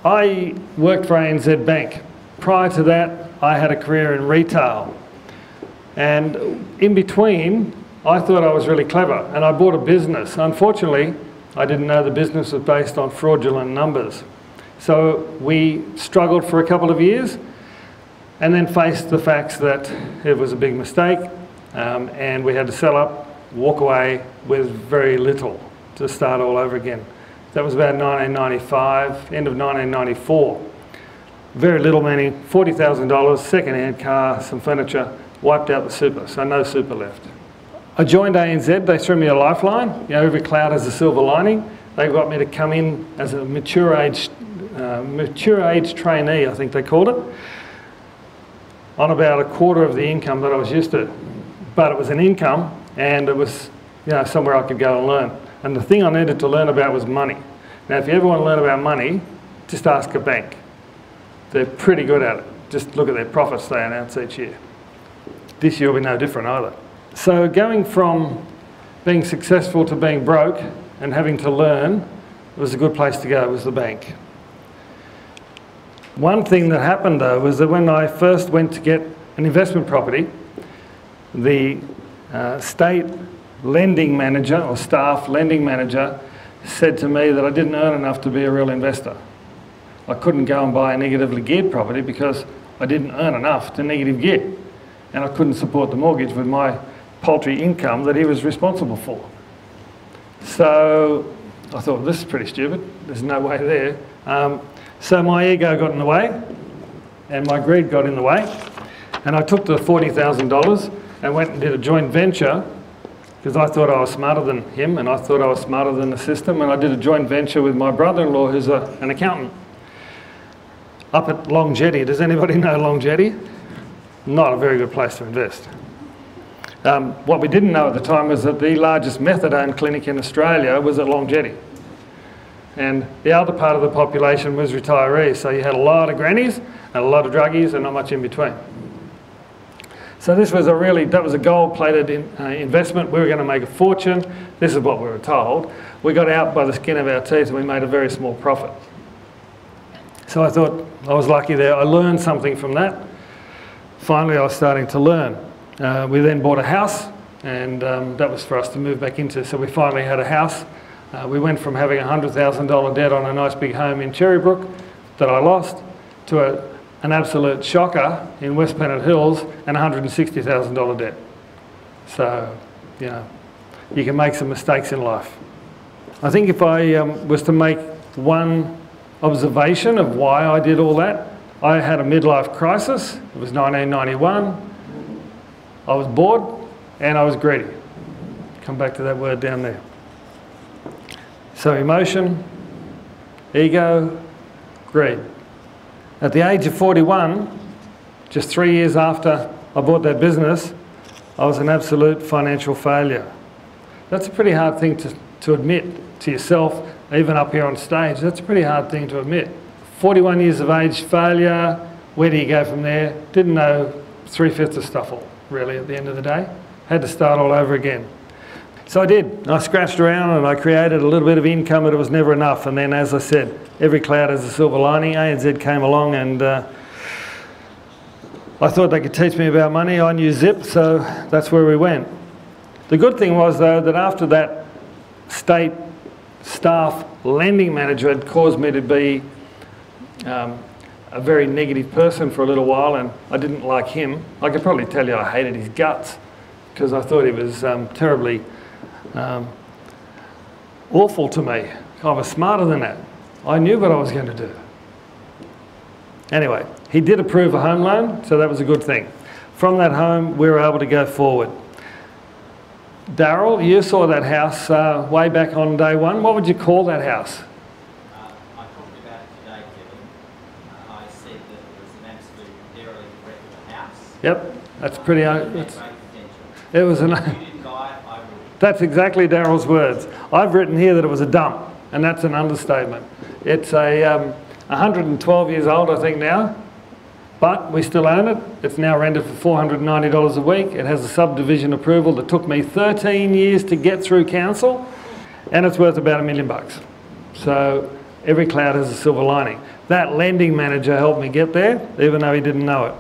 I worked for ANZ Bank. Prior to that, I had a career in retail. And in between, I thought I was really clever, and I bought a business. Unfortunately, I didn't know the business was based on fraudulent numbers. So we struggled for a couple of years, and then faced the facts that it was a big mistake, and we had to sell up, walk away with very little to start all over again. That was about 1995, end of 1994. Very little, meaning $40,000, second-hand car, some furniture, wiped out the super, so no super left. I joined ANZ, they threw me a lifeline. You know, every cloud has a silver lining. They got me to come in as a mature age trainee, I think they called it, on about a quarter of the income that I was used to. But it was an income, and it was, you know, somewhere I could go and learn. And the thing I needed to learn about was money. Now, if you ever want to learn about money, just ask a bank. They're pretty good at it. Just look at their profits they announce each year. This year will be no different either. So going from being successful to being broke and having to learn was a good place to go, was the bank. One thing that happened though was that when I first went to get an investment property, the state lending manager or staff lending manager said to me that I didn't earn enough to be a real investor. I couldn't go and buy a negatively geared property because I didn't earn enough to negative gear, and I couldn't support the mortgage with my paltry income that he was responsible for. So I thought, this is pretty stupid, there's no way there. So my ego got in the way and my greed got in the way, and I took the $40,000 and went and did a joint venture because I thought I was smarter than him and I thought I was smarter than the system, and I did a joint venture with my brother-in-law who's an accountant up at Long Jetty. Does anybody know Long Jetty? Not a very good place to invest. What we didn't know at the time was that the largest methadone clinic in Australia was at Long Jetty. And the other part of the population was retirees, so you had a lot of grannies and a lot of druggies and not much in between. So this was that was a gold-plated investment. We were going to make a fortune. This is what we were told. We got out by the skin of our teeth and we made a very small profit. So I thought I was lucky there. I learned something from that. Finally, I was starting to learn. We then bought a house, and that was for us to move back into. So we finally had a house. We went from having a $100,000 debt on a nice big home in Cherrybrook that I lost to an absolute shocker in West Pennant Hills and $160,000 debt. So, you know, you can make some mistakes in life. I think if I was to make one observation of why I did all that, I had a midlife crisis. It was 1991. I was bored and I was greedy. Come back to that word down there. So emotion, ego, greed. At the age of 41, just 3 years after I bought that business, I was an absolute financial failure. That's a pretty hard thing to admit to yourself, even up here on stage. That's a pretty hard thing to admit. 41 years of age, failure, where do you go from there? Didn't know 3/5 of stuff all, really, at the end of the day. Had to start all over again. So I did. I scratched around and I created a little bit of income, but it was never enough. And then, as I said, every cloud has a silver lining. ANZ came along and I thought they could teach me about money. I knew Zip, so that's where we went. The good thing was, though, that after that state staff lending manager had caused me to be a very negative person for a little while, and I didn't like him. I could probably tell you I hated his guts because I thought he was terribly awful to me. I was smarter than that. I knew what I was going to do. Anyway, he did approve a home loan, so that was a good thing. From that home, we were able to go forward. Daryl, you saw that house way back on day one. What would you call that house? I talked about it today, Kevin. I said that it was an absolute derelict wreck of a house. Yep, that's pretty... It was an... If you didn't buy it, I would. That's exactly Daryl's words. I've written here that it was a dump, and that's an understatement. It's 112 years old, I think, now, but we still own it. It's now rented for $490 a week. It has a subdivision approval that took me 13 years to get through council, and it's worth about $1 million. So every cloud has a silver lining. That lending manager helped me get there, even though he didn't know it.